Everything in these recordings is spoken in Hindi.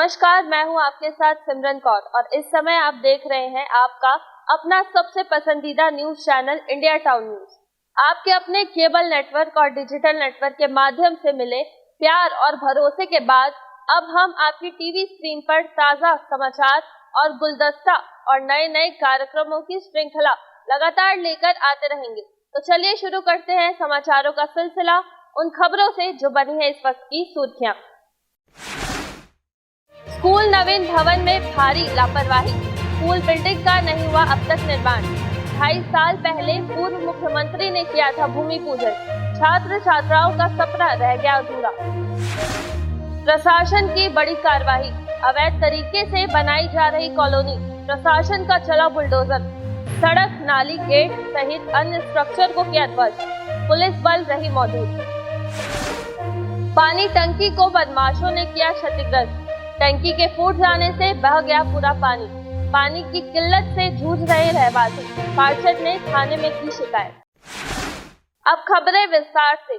नमस्कार, मैं हूं आपके साथ सिमरन कौर और इस समय आप देख रहे हैं आपका अपना सबसे पसंदीदा news channel India town news. आपके अपने केबल नेटवर्क और डिजिटल नेटवर्क के माध्यम से मिले प्यार और भरोसे के बाद अब हम आपकी टीवी स्क्रीन पर ताज़ा समाचार और गुलदस्ता और नए नए कार्यक्रमों की श्रृंखला लगातार लेकर आते रहेंगे। तो चलिए शुरू करते हैं समाचारों का सिलसिला उन खबरों से जो बनी है इस वक्त की सुर्खियां। स्कूल नवीन भवन में भारी लापरवाही, स्कूल बिल्डिंग का नहीं हुआ अब तक निर्माण। 2.5 साल पहले पूर्व मुख्यमंत्री ने किया था भूमि पूजन, छात्र छात्राओं का सपना रह गया अधूरा। प्रशासन की बड़ी कार्रवाई, अवैध तरीके से बनाई जा रही कॉलोनी, प्रशासन का चला बुलडोजर, सड़क नाली गेट सहित अन्य स्ट्रक्चर को किया ध्वस्त, पुलिस बल रही मौजूद। पानी टंकी को बदमाशों ने किया क्षतिग्रस्त, टंकी के फूट जाने से बह गया पूरा पानी। पानी की किल्लत से जूझ रहे रहवासी, पार्षद ने थाने में की शिकायत। अब खबरें विस्तार से।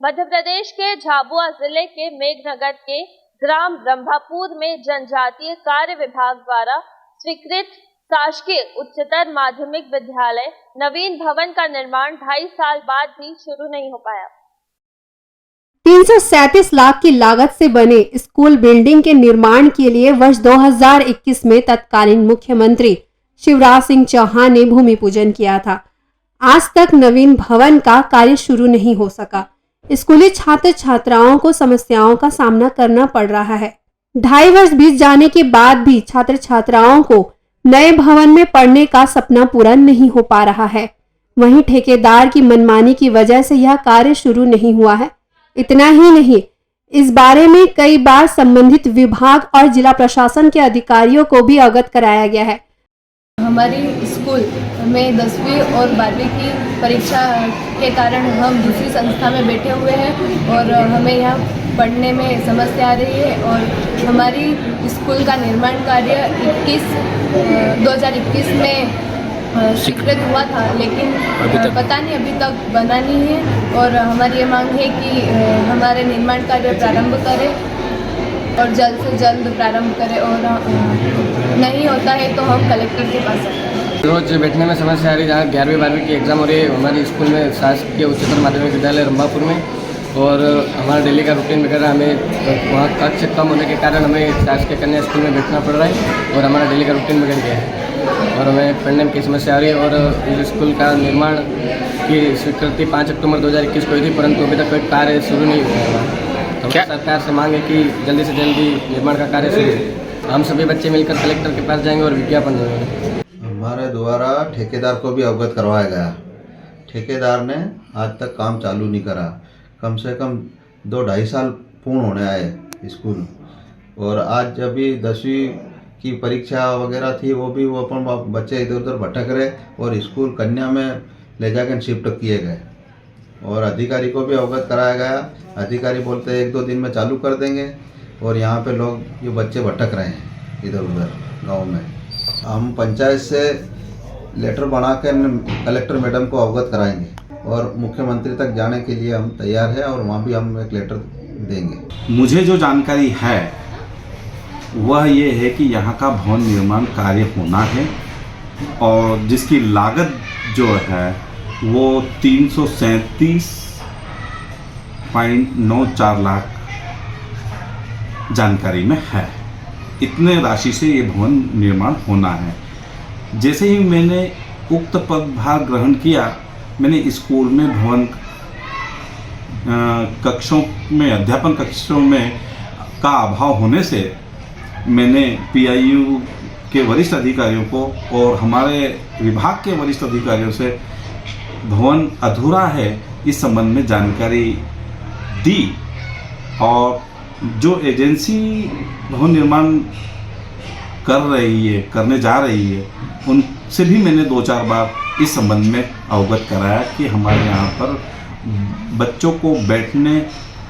मध्य प्रदेश के झाबुआ जिले के मेघनगर के ग्राम ब्रह्मपुर में जनजातीय कार्य विभाग द्वारा स्वीकृत शासकीय उच्चतर माध्यमिक विद्यालय नवीन भवन का निर्माण 2.5 साल बाद भी शुरू नहीं हो पाया। 337 लाख की लागत से बने स्कूल बिल्डिंग के निर्माण के लिए वर्ष 2021 में तत्कालीन मुख्यमंत्री शिवराज सिंह चौहान ने भूमि पूजन किया था। आज तक नवीन भवन का कार्य शुरू नहीं हो सका। स्कूली छात्र छात्राओं को समस्याओं का सामना करना पड़ रहा है। 2.5 वर्ष बीत जाने के बाद भी छात्र छात्राओं को नए भवन में पढ़ने का सपना पूरा नहीं हो पा रहा है। वहीं ठेकेदार की मनमानी की वजह से यह कार्य शुरू नहीं हुआ है। इतना ही नहीं, इस बारे में कई बार संबंधित विभाग और जिला प्रशासन के अधिकारियों को भी अवगत कराया गया है। हमारी स्कूल में 10वीं और 12वीं की परीक्षा के कारण हम दूसरी संस्था में बैठे हुए हैं और हमें यहाँ पढ़ने में समस्या आ रही है और हमारी स्कूल का निर्माण कार्य 2021 में स्वीकृत हुआ था, लेकिन पता नहीं अभी तक बना नहीं है और हमारी ये मांग है कि हमारे निर्माण कार्य प्रारंभ करें और जल्द से जल्द प्रारंभ करें और नहीं होता है तो हम कलेक्टर के पास आते हैं। रोज बैठने में समस्या आ रही है। जहाँ 11वीं 12वीं की एग्ज़ाम हो रही है हमारी स्कूल में शासकीय उच्चतर माध्यमिक विद्यालय रंभापुर में, और हमारा डेली का रूटीन वगैरह हमें वहाँ कक्ष कम होने के कारण हमें शासकीय कन्या स्कूल में बैठना पड़ रहा है और हमारा डेली का रूटीन बिगड़ गया है और हमें पढ़ने में की समस्या आ रही है। और इस स्कूल का निर्माण की स्वीकृति 5 अक्टूबर 2021 को हुई थी, परंतु अभी तक कोई कार्य शुरू नहीं हुआ है। तो सरकार से मांग है कि जल्दी से जल्दी निर्माण का कार्य शुरू हो। हम सभी बच्चे मिलकर कलेक्टर के पास जाएंगे और विज्ञापन देंगे। हमारे द्वारा ठेकेदार को भी अवगत करवाया गया। ठेकेदार ने आज तक काम चालू नहीं करा। कम से कम 2-2.5 साल पूर्ण होने आए स्कूल, और आज जब भी 10वीं की परीक्षा वगैरह थी वो अपन बच्चे इधर उधर भटक रहे और स्कूल कन्या में ले जाकर शिफ्ट किए गए और अधिकारी को भी अवगत कराया गया। अधिकारी बोलते हैं 1-2 दिन में चालू कर देंगे और यहाँ पे लोग ये बच्चे भटक रहे हैं इधर उधर गांव में। हम पंचायत से लेटर बना कर कलेक्टर मैडम को अवगत कराएंगे और मुख्यमंत्री तक जाने के लिए हम तैयार हैं और वहाँ भी हम एक लेटर देंगे। मुझे जो जानकारी है वह ये है कि यहाँ का भवन निर्माण कार्य होना है और जिसकी लागत जो है वो 337.94 लाख जानकारी में है। इतने राशि से ये भवन निर्माण होना है। जैसे ही मैंने उक्त पदभार ग्रहण किया, मैंने स्कूल में भवन कक्षों में अध्यापन कक्षों में का अभाव होने से मैंने PIU के वरिष्ठ अधिकारियों को और हमारे विभाग के वरिष्ठ अधिकारियों से भवन अधूरा है इस संबंध में जानकारी दी और जो एजेंसी भवन निर्माण करने जा रही है उनसे भी मैंने 2-4 बार इस संबंध में अवगत कराया कि हमारे यहाँ पर बच्चों को बैठने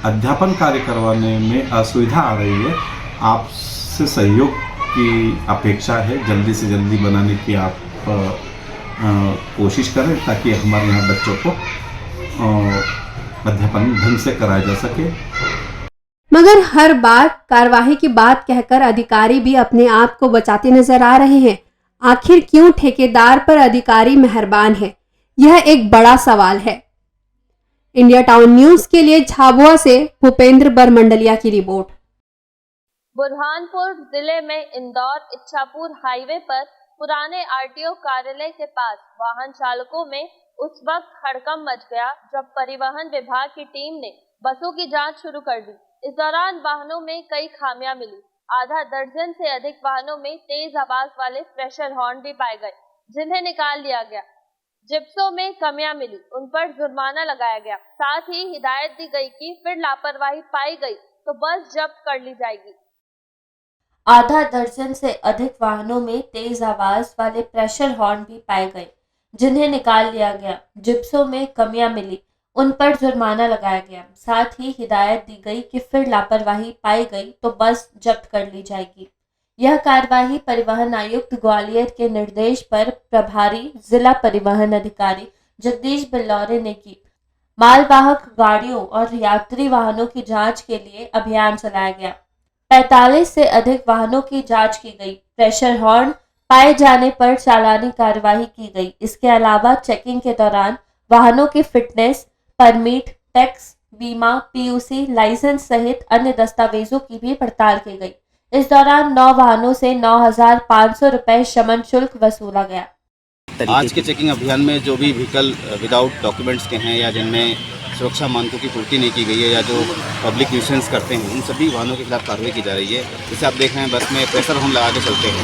अध्यापन कार्य करवाने में असुविधा आ रही है। आपसे सहयोग की अपेक्षा है, जल्दी से जल्दी बनाने की आप कोशिश करें ताकि हमारे यहाँ बच्चों को अध्यापन ढंग से कराया जा सके। मगर हर बार कार्यवाही की बात कहकर अधिकारी भी अपने आप को बचाते नजर आ रहे हैं। आखिर क्यों ठेकेदार पर अधिकारी मेहरबान है, यह एक बड़ा सवाल है। इंडिया टाउन न्यूज के लिए झाबुआ से भूपेंद्र बरमंडलिया की रिपोर्ट। बुरहानपुर जिले में इंदौर इच्छापुर हाईवे पर पुराने आरटीओ कार्यालय के पास वाहन चालकों में उस वक्त हड़कंप मच गया जब परिवहन विभाग की टीम ने बसों की जांच शुरू कर दी। इस दौरान वाहनों में कई खामियां मिली। आधा दर्जन से अधिक वाहनों में तेज आवाज वाले प्रेशर हॉर्न भी पाए गए, जिन्हें निकाल लिया गया। जिप्सों में कमियां मिली, उन पर जुर्माना लगाया गया। साथ ही हिदायत दी गई कि फिर लापरवाही पाई गई तो बस जब्त कर ली जाएगी। आधा दर्जन से अधिक वाहनों में तेज आवाज वाले प्रेशर हॉर्न भी पाए गए, जिन्हें निकाल लिया गया। जिप्सों में कमियां मिली, उन पर जुर्माना लगाया गया। साथ ही हिदायत दी गई कि फिर लापरवाही पाई गई तो बस जब्त कर ली जाएगी। यह कार्यवाही परिवहन आयुक्त ग्वालियर के निर्देश पर प्रभारी जिला परिवहन अधिकारी जगदीश बिल्लौरे ने की। मालवाहक गाड़ियों और यात्री वाहनों की जांच के लिए अभियान चलाया गया। 45 से अधिक वाहनों की जांच की गई। प्रेशर हॉर्न पाए जाने पर चालानी कार्यवाही की गई। इसके अलावा चेकिंग के दौरान वाहनों की फिटनेस, परमिट, टैक्स, बीमा, पीयूसी, लाइसेंस सहित अन्य दस्तावेजों की भी पड़ताल की गई। इस दौरान 9 वाहनों से 9,500 रुपए शमन शुल्क वसूला गया। आज के चेकिंग अभियान में जो भी व्हीकल विदाउट डॉक्यूमेंट्स के हैं या जिनमें सुरक्षा मानकों की पूर्ति नहीं की गई है या जो पब्लिक न्यूसेंस करते हैं, उन सभी वाहनों के खिलाफ कार्रवाई की जा रही है। जैसे आप देख रहे हैं बस में प्रेशर हॉर्न लगा के चलते हैं,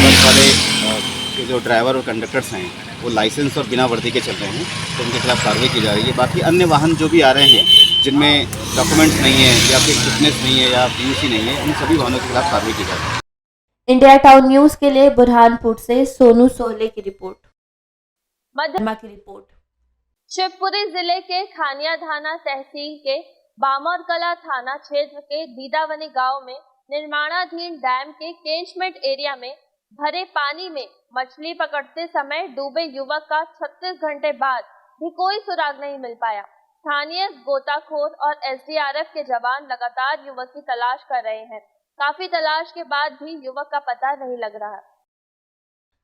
बस वाले के जो ड्राइवर और कंडक्टर्स हैं वो लाइसेंस और बिना वर्दी के चल रहे हैं, तो उनके खिलाफ कार्रवाई की जा रही है। बाकी अन्य वाहन जो भी आ रहे हैं जिनमें डॉक्यूमेंट्स नहीं है या फिर फिटनेस नहीं है या पीयूसी नहीं है, उन सभी वाहनों के खिलाफ कार्रवाई की जा रही है। इंडिया टाउन न्यूज के लिए बुरहानपुर से सोनू सोहले की रिपोर्ट। की रिपोर्ट। शिवपुरी जिले के खानिया थाना तहसील के बामौरकला थाना क्षेत्र के दीदावनी गांव में निर्माणाधीन डैम के कैचमेंट एरिया में भरे पानी में मछली पकड़ते समय डूबे युवक का 36 घंटे बाद भी कोई सुराग नहीं मिल पाया। स्थानीय गोताखोर और एसडीआरएफ के जवान लगातार युवक की तलाश कर रहे हैं। काफी तलाश के बाद भी युवक का पता नहीं लग रहा।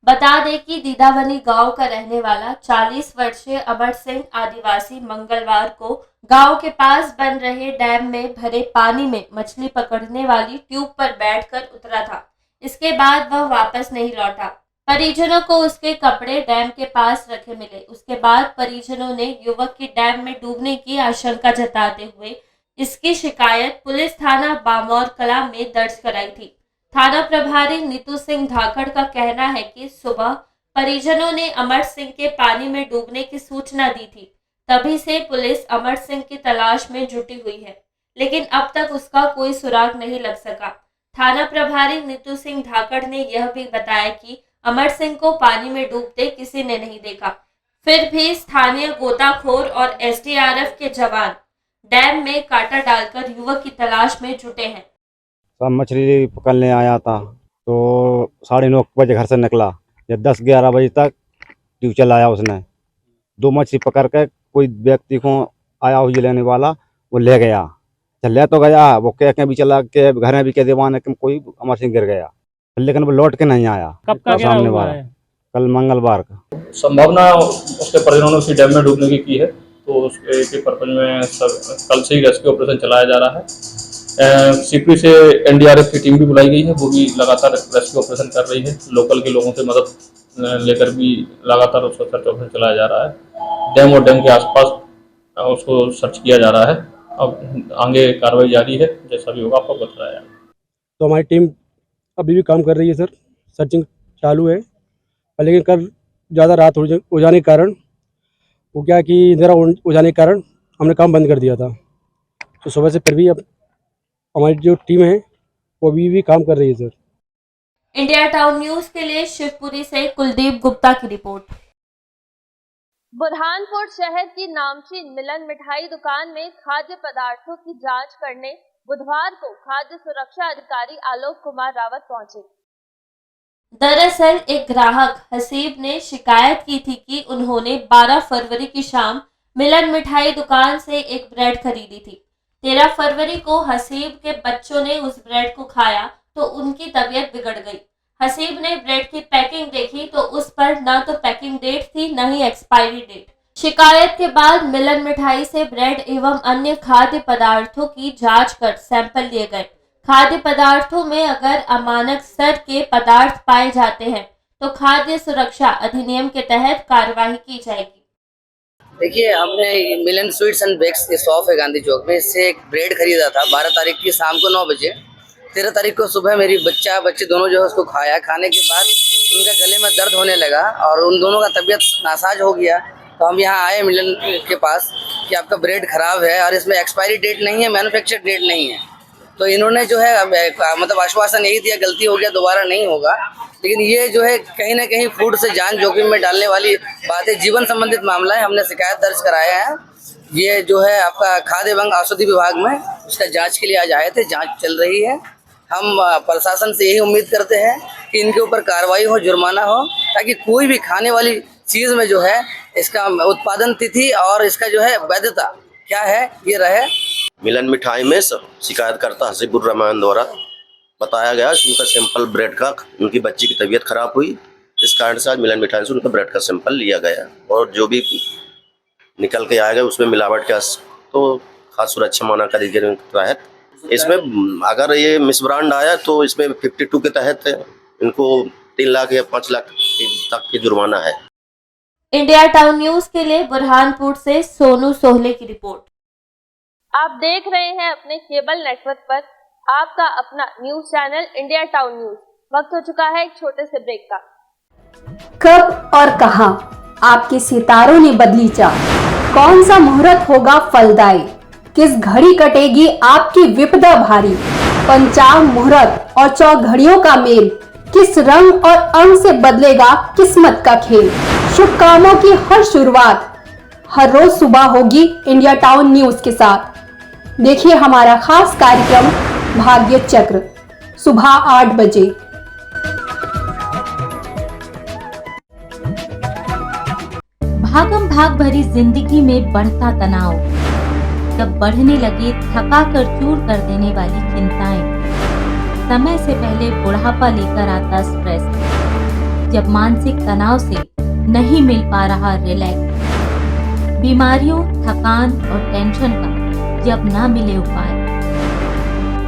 बता दें कि दीदावनी गांव का रहने वाला 40 वर्षीय अमर सिंह आदिवासी मंगलवार को गांव के पास बन रहे डैम में भरे पानी में मछली पकड़ने वाली ट्यूब पर बैठकर उतरा था। इसके बाद वह वापस नहीं लौटा। परिजनों को उसके कपड़े डैम के पास रखे मिले। उसके बाद परिजनों ने युवक की डैम में डूबने की आशंका जताते हुए इसकी शिकायत पुलिस थाना बामौरकला में दर्ज कराई थी। थाना प्रभारी नीतू सिंह धाकड़ का कहना है कि सुबह परिजनों ने अमर सिंह के पानी में डूबने की सूचना दी थी। तभी से पुलिस अमर सिंह की तलाश में जुटी हुई है, लेकिन अब तक उसका कोई सुराग नहीं लग सका। थाना प्रभारी नीतू सिंह धाकड़ ने यह भी बताया कि अमर सिंह को पानी में डूबते किसी ने नहीं देखा। फिर भी स्थानीय गोताखोर और एसडीआरएफ के जवान डैम में कांटा डालकर युवक की तलाश में जुटे हैं। सब मछली पकड़ने आया था तो 9:30 बजे घर से निकला। जब 10-11 बजे तक ट्यूब चलाया उसने। 2 मछली पकड़ के कोई व्यक्ति को आया हुई लेने वाला वो ले गया। ले तो गया, वो कह भी चला के घर में भी कह दीवान है कि कोई अमर सिंह गिर गया, लेकिन वो लौट के नहीं आया। कब का सामने वाला कल मंगलवार का। संभावना उसके परिजनों ने उसी डैम में डूबने की है, तो उसके पर्पज में कल से ही रेस्क्यू ऑपरेशन चलाया जा रहा है। सीपी से एनडीआरएफ की टीम भी बुलाई गई है, वो भी लगातार रेस्क्यू ऑपरेशन कर रही है। लोकल के लोगों से मदद लेकर भी लगातार उसका सर्च ऑपरेशन चलाया जा रहा है। डैम और डैम के आसपास उसको सर्च किया जा रहा है। अब आगे कार्रवाई जारी है, जैसा भी होगा आपको बताया जाएगा। तो हमारी टीम अभी भी काम कर रही है सर, सर्चिंग चालू है। लेकिन कल ज़्यादा रात हो जाने के कारण वो क्या कि अंधेरा हो जाने के कारण हमने काम बंद कर दिया था। तो सुबह से फिर भी अब हमारी जो टीम है वो अभी भी काम कर रही है सर। इंडिया टाउन न्यूज के लिए शिवपुरी से कुलदीप गुप्ता की रिपोर्ट। बुरहानपुर शहर की नामचीन मिलन मिठाई दुकान में खाद्य पदार्थों की जांच करने बुधवार को खाद्य सुरक्षा अधिकारी आलोक कुमार रावत पहुंचे। दरअसल एक ग्राहक हसीब ने शिकायत की थी कि उन्होंने 12 फरवरी की शाम मिलन मिठाई दुकान से एक ब्रेड खरीदी थी। 13 फरवरी को हसीब के बच्चों ने उस ब्रेड को खाया तो उनकी तबीयत बिगड़ गई। हसीब ने ब्रेड की पैकिंग देखी तो उस पर न तो पैकिंग डेट थी न ही एक्सपायरी डेट। शिकायत के बाद मिलन मिठाई से ब्रेड एवं अन्य खाद्य पदार्थों की जांच कर सैंपल लिए गए। खाद्य पदार्थों में अगर अमानक स्तर के पदार्थ पाए जाते हैं तो खाद्य सुरक्षा अधिनियम के तहत कार्रवाई की जाएगी। देखिए, हमने मिलन स्वीट्स एंड बेक्स की शॉप है गांधी चौक में, इससे एक ब्रेड खरीदा था 12 तारीख की शाम को 9 बजे। 13 तारीख को सुबह मेरी बच्चे दोनों जो है उसको खाया। खाने के बाद उनका गले में दर्द होने लगा और उन दोनों का तबीयत नासाज हो गया। तो हम यहाँ आए मिलन के पास कि आपका ब्रेड ख़राब है और इसमें एक्सपायरी डेट नहीं है, मैन्युफैक्चर डेट नहीं है। तो इन्होंने जो है मतलब आश्वासन यही दिया गलती हो गया, दोबारा नहीं होगा। लेकिन ये जो है कहीं ना कहीं फूड से जान जोखिम में डालने वाली बात है, जीवन संबंधित मामला है। हमने शिकायत दर्ज कराया है। ये जो है आपका खाद्य एवं औषधि विभाग में उसका जांच के लिए आज आए थे, जांच चल रही है। हम प्रशासन से यही उम्मीद करते हैं कि इनके ऊपर कार्रवाई हो, जुर्माना हो, ताकि कोई भी खाने वाली चीज़ में जो है इसका उत्पादन तिथि और इसका जो है वैधता क्या है ये रहे। मिलन मिठाई में शिकायतकर्ता हसीबुर रहमान द्वारा बताया गया कि उनका सैंपल ब्रेड का, उनकी बच्ची की तबीयत खराब हुई, इस कारण से आज मिलन मिठाई से उनका ब्रेड का सैंपल लिया गया और जो भी निकल के आएगा उसमें मिलावट का तो खास सुरक्षा मानक अधिनियम के तहत इसमें अगर ये मिस ब्रांड आया तो इसमें 52 के तहत इनको 3 लाख या 5 लाख तक की जुर्माना है। इंडिया टाउन न्यूज के लिए बुरहानपुर से सोनू सोहले की रिपोर्ट। आप देख रहे हैं अपने केबल नेटवर्क पर आपका अपना news channel India town news. वक्त हो चुका है एक छोटे से ब्रेक का। कब और कहां आपके सितारों ने बदली चाल? कौन सा मुहूर्त होगा फलदायी? किस घड़ी कटेगी आपकी विपदा भारी? पंचांग मुहूर्त और चौघड़ियों का मेल, किस रंग और अंग से बदलेगा किस्मत का खेल? शुभ कामों की हर शुरुआत हर रोज सुबह होगी इंडिया टाउन न्यूज के साथ। देखिए हमारा खास कार्यक्रम भाग्य चक्र सुबह 8 बजे। भागम भाग भरी जिंदगी में बढ़ता तनाव, जब बढ़ने लगे थका कर चूर कर देने वाली चिंताएं, समय से पहले बुढ़ापा लेकर आता स्ट्रेस, जब मानसिक तनाव से नहीं मिल पा रहा रिलैक्स, बीमारियों, थकान और टेंशन का जब ना मिले उपाय,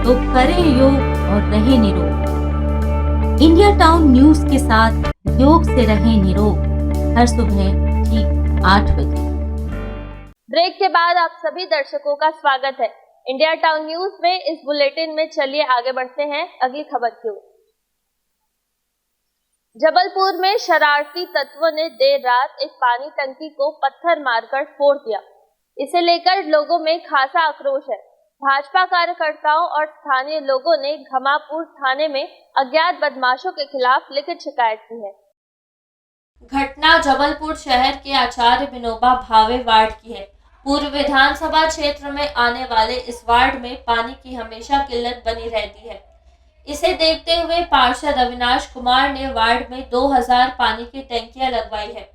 तो करें योग और रहें निरोग। इंडिया टाउन न्यूज के साथ योग से रहें निरोग, हर सुबह ठीक 8 बजे। ब्रेक के बाद आप सभी दर्शकों का स्वागत है इंडिया टाउन न्यूज में। इस बुलेटिन में चलिए आगे बढ़ते हैं अगली खबर की ओर। जबलपुर में शरारती तत्वों ने देर रात एक पानी टंकी को पत्थर मारकर फोड़ दिया। इसे लेकर लोगों में खासा आक्रोश है। भाजपा कार्यकर्ताओं और स्थानीय लोगों ने घमापुर थाने में अज्ञात बदमाशों के खिलाफ लिखित शिकायत की है। घटना जबलपुर शहर के आचार्य विनोबा भावे वार्ड की है। पूर्व विधानसभा क्षेत्र में आने वाले इस वार्ड में पानी की हमेशा किल्लत बनी रहती है। इसे देखते हुए पार्षद अविनाश कुमार ने वार्ड में 2000 पानी की टंकियां लगवाई है।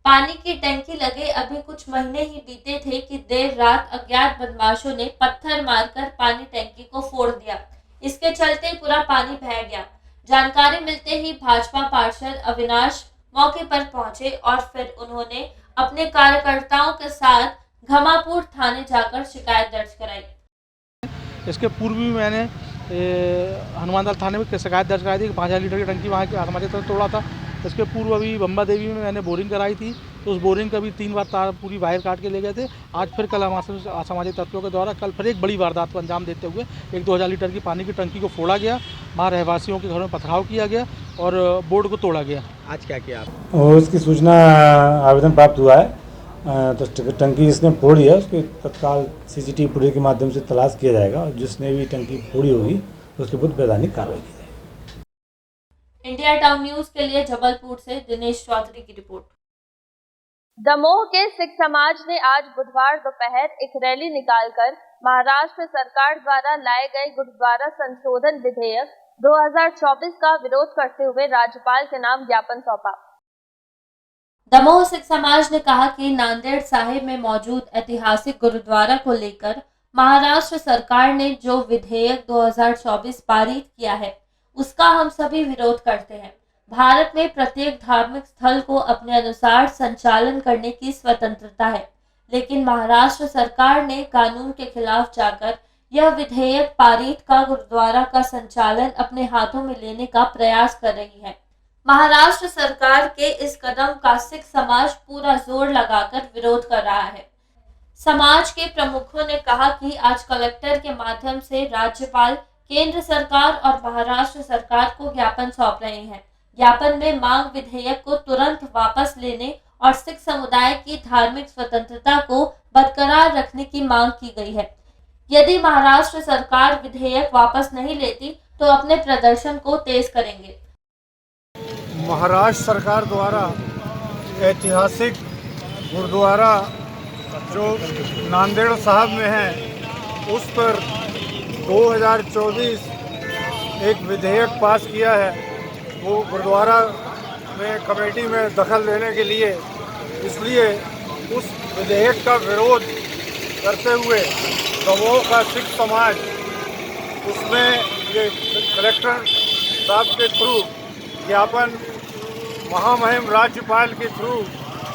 पानी की टंकी लगे अभी कुछ महीने ही बीते थे कि देर रात अज्ञात बदमाशों ने पत्थर मारकर पानी टंकी को फोड़ दिया। इसके चलते पूरा पानी बह गया। जानकारी मिलते ही भाजपा पार्षद अविनाश मौके पर पहुंचे और फिर उन्होंने अपने कार्यकर्ताओं के साथ घमापुर थाने जाकर शिकायत दर्ज कराई। इसके पूर्व भी मैंने हनुमानदाल थाने में शिकायत दर्ज कराई थी कि 5000 लीटर की टंकी वहाँ के हमारे तरफ तोड़ा था। इसके पूर्व अभी बम्बा देवी में मैंने बोरिंग कराई थी, तो उस बोरिंग का भी 3 बार तार पूरी वायर काट के ले गए थे। आज फिर कल हमारे असामाजिक तत्वों के द्वारा कल फिर एक बड़ी वारदात को अंजाम देते हुए एक 2000 लीटर की पानी की टंकी को फोड़ा गया, वहाँ रहवासियों के घरों में पथराव किया गया और बोर्ड को तोड़ा गया। आज क्या किया आप? और उसकी सूचना आवेदन प्राप्त हुआ है, तो टंकी जिसने फोड़ी है उसके तत्काल CCTV फुटेज के माध्यम से तलाश किया जाएगा और जिसने भी टंकी फोड़ी होगी उसके विरुद्ध वैधानिक कार्रवाई की जाएगी। इंडिया टाउन न्यूज के लिए जबलपुर से दिनेश चौधरी की रिपोर्ट। दमोह के सिख समाज ने आज बुधवार दोपहर एक रैली निकालकर महाराष्ट्र सरकार द्वारा लाए गए गुरुद्वारा संशोधन विधेयक 2024 का विरोध करते हुए राज्यपाल के नाम ज्ञापन सौंपा। दमोह सिख समाज ने कहा कि नांदेड़ साहिब में मौजूद ऐतिहासिक गुरुद्वारा को लेकर महाराष्ट्र सरकार ने जो विधेयक 2024 पारित किया है उसका हम सभी विरोध करते हैं। भारत में प्रत्येक धार्मिक स्थल को अपने अनुसार संचालन करने की स्वतंत्रता है, लेकिन महाराष्ट्र सरकार ने कानून के खिलाफ जाकर यह विधेयक पारित का गुरुद्वारा का संचालन अपने हाथों में लेने का प्रयास कर रही है। महाराष्ट्र सरकार के इस कदम का सिख समाज पूरा जोर लगाकर विरोध कर रहा है। समाज के प्रमुखों ने कहा कि आज कलेक्टर के माध्यम से राज्यपाल, केंद्र सरकार और महाराष्ट्र सरकार को ज्ञापन सौंप रहे हैं। ज्ञापन में मांग विधेयक को तुरंत वापस लेने और सिख समुदाय की धार्मिक स्वतंत्रता को बरकरार रखने की मांग की गई है। यदि महाराष्ट्र सरकार विधेयक वापस नहीं लेती तो अपने प्रदर्शन को तेज करेंगे। महाराष्ट्र सरकार द्वारा ऐतिहासिक गुरुद्वारा जो नांदेड़ साहब में है उस पर 2024 एक विधेयक पास किया है, वो गुरुद्वारा में कमेटी में दखल देने के लिए। इसलिए उस विधेयक का विरोध करते हुए दमोह का सिख समाज उसमें ये कलेक्टर साहब के थ्रू ज्ञापन महामहिम राज्यपाल के थ्रू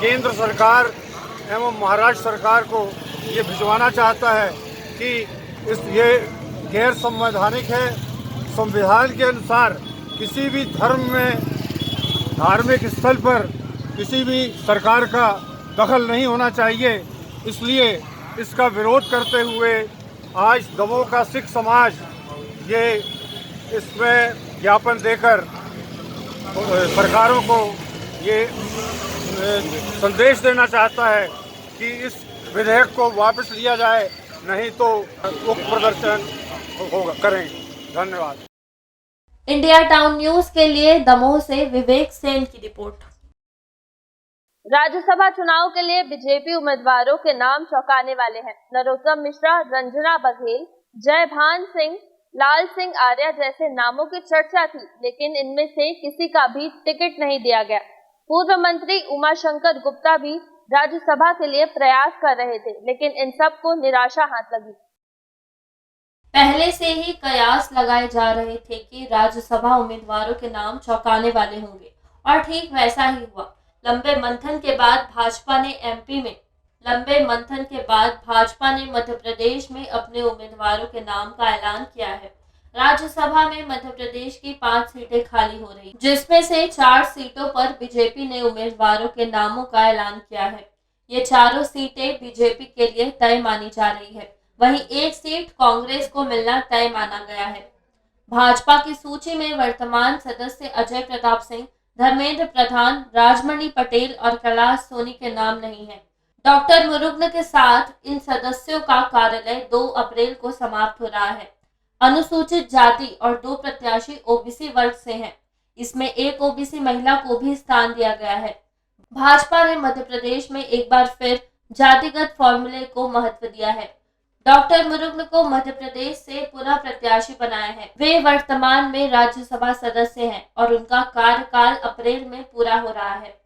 केंद्र सरकार एवं महाराष्ट्र सरकार को ये भिजवाना चाहता है कि ये गैर संवैधानिक है। संविधान के अनुसार किसी भी धर्म में धार्मिक स्थल पर किसी भी सरकार का दखल नहीं होना चाहिए। इसलिए इसका विरोध करते हुए आज दमोह का सिख समाज ये इसमें ज्ञापन देकर सरकारों को ये संदेश देना चाहता है कि इस विधेयक को वापस लिया जाए, नहीं तो उग्र प्रदर्शन होगा करेंगे। धन्यवाद। इंडिया टाउन न्यूज के लिए दमोह से विवेक सेन की रिपोर्ट। राज्यसभा चुनाव के लिए बीजेपी उम्मीदवारों के नाम चौंकाने वाले हैं। नरोत्तम मिश्रा, रंजना बघेल, जयभान सिंह, लाल सिंह आर्या जैसे नामों की चर्चा थी, लेकिन इनमें से किसी का भी टिकट नहीं दिया गया। पूर्व मंत्री उमाशंकर गुप्ता भी राज्यसभा के लिए प्रयास कर रहे थे, लेकिन इन सब को निराशा हाथ लगी। पहले से ही कयास लगाए जा रहे थे कि राज्यसभा उम्मीदवारों के नाम चौंकाने वाले होंगे और ठीक वैसा ही हुआ। लंबे मंथन के बाद भाजपा ने मध्य प्रदेश में अपने उम्मीदवारों के नाम का ऐलान किया है। राज्यसभा में मध्य प्रदेश की 5 सीटें खाली हो रही, जिसमें से 4 सीटों पर बीजेपी ने उम्मीदवारों के नामों का ऐलान किया है। ये चारों सीटें बीजेपी के लिए तय मानी जा रही है। वहीं एक सीट कांग्रेस को मिलना तय माना गया है। भाजपा की सूची में वर्तमान सदस्य अजय प्रताप सिंह, धर्मेंद्र प्रधान, राजमणि पटेल और कैलाश सोनी के नाम नहीं है। डॉक्टर मुरुगन के साथ इन सदस्यों का कार्यालय 2 अप्रैल को समाप्त हो रहा है। अनुसूचित जाति और 2 प्रत्याशी ओबीसी वर्ग से हैं। इसमें एक ओबीसी महिला को भी स्थान दिया गया है। भाजपा ने मध्य प्रदेश में एक बार फिर जातिगत फॉर्मूले को महत्व दिया है। डॉक्टर मुरुगन को मध्य प्रदेश से पुनः प्रत्याशी बनाया है। वे वर्तमान में राज्यसभा सदस्य हैं और उनका कार्यकाल अप्रैल में पूरा हो रहा है।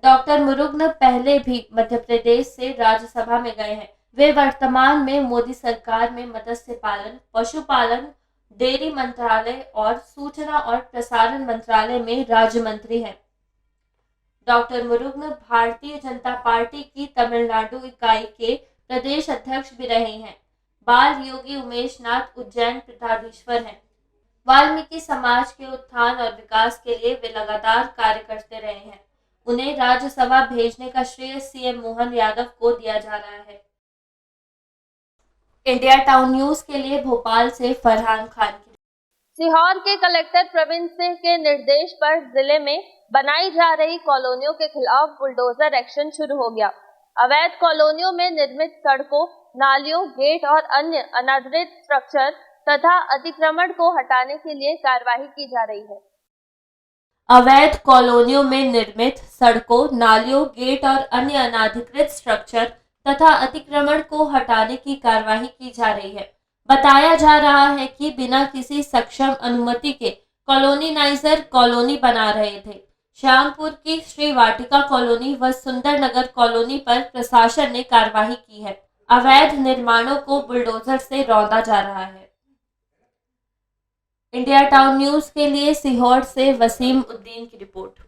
डॉक्टर मुरुगन पहले भी मध्य प्रदेश से राज्यसभा में गए हैं। वे वर्तमान में मोदी सरकार में मत्स्य पालन, पशुपालन, डेयरी मंत्रालय और सूचना और प्रसारण मंत्रालय में राज्य मंत्री हैं। डॉक्टर मुरुगन भारतीय जनता पार्टी की तमिलनाडु इकाई के प्रदेश अध्यक्ष भी रहे हैं। बाल योगी उमेश नाथ उज्जैन पीठाधीश्वर हैं। वाल्मीकि समाज के उत्थान और विकास के लिए वे लगातार कार्य करते रहे हैं। उन्हें राज्यसभा भेजने का श्रेय सीएम मोहन यादव को दिया जा रहा है। इंडिया टाउन न्यूज के लिए भोपाल से फरहान खान की। सीहोर के कलेक्टर प्रवीण सिंह के निर्देश पर जिले में बनाई जा रही कॉलोनियों के खिलाफ बुलडोजर एक्शन शुरू हो गया। अवैध कॉलोनियों में निर्मित सड़कों, नालियों, गेट और अन्य अनाधिकृत स्ट्रक्चर तथा अतिक्रमण को हटाने के लिए कार्रवाई की जा रही है। अवैध कॉलोनियों में निर्मित सड़कों, नालियों, गेट और अन्य अनाधिकृत स्ट्रक्चर तथा अतिक्रमण को हटाने की कार्रवाई की जा रही है। बताया जा रहा है कि बिना किसी सक्षम अनुमति के कॉलोनीनाइजर कॉलोनी बना रहे थे। श्यामपुर की श्री वाटिका कॉलोनी व सुंदर नगर कॉलोनी पर प्रशासन ने कार्रवाई की है। अवैध निर्माणों को बुलडोजर से रौंदा जा रहा है। इंडिया टाउन न्यूज के लिए सीहोर से वसीम उद्दीन की रिपोर्ट।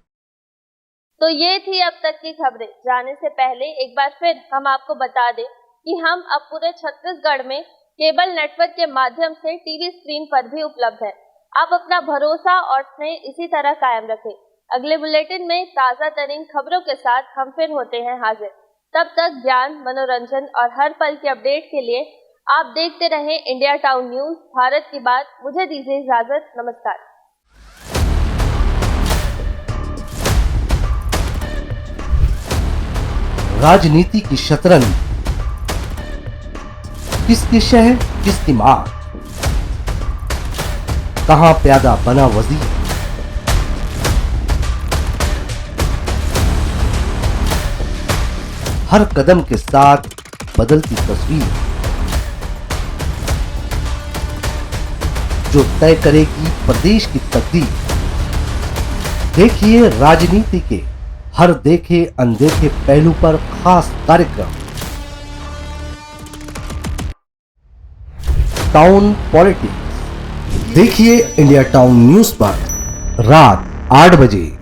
तो ये थी अब तक की खबरें। जाने से पहले एक बार फिर हम आपको बता दें कि हम अब पूरे छत्तीसगढ़ में केबल नेटवर्क के माध्यम से टीवी स्क्रीन पर भी उपलब्ध है। आप अपना भरोसा और स्नेह इसी तरह कायम रखें। अगले बुलेटिन में ताज़ा तरीन खबरों के साथ हम फिर होते हैं हाजिर। तब तक ज्ञान, मनोरंजन और हर पल के अपडेट के लिए आप देखते रहें इंडिया टाउन न्यूज, भारत की बात। मुझे दीजिए इजाजत। नमस्कार। राजनीति की शतरंज, किसके शहर किसकी मार, कहां प्यादा बना वजीर, हर कदम के साथ बदलती तस्वीर जो तय करेगी प्रदेश की तकदीर। देखिए राजनीति के हर देखे अनदेखे पहलू पर खास कार्यक्रम टाउन पॉलिटिक्स। देखिए इंडिया टाउन न्यूज पर रात 8 बजे।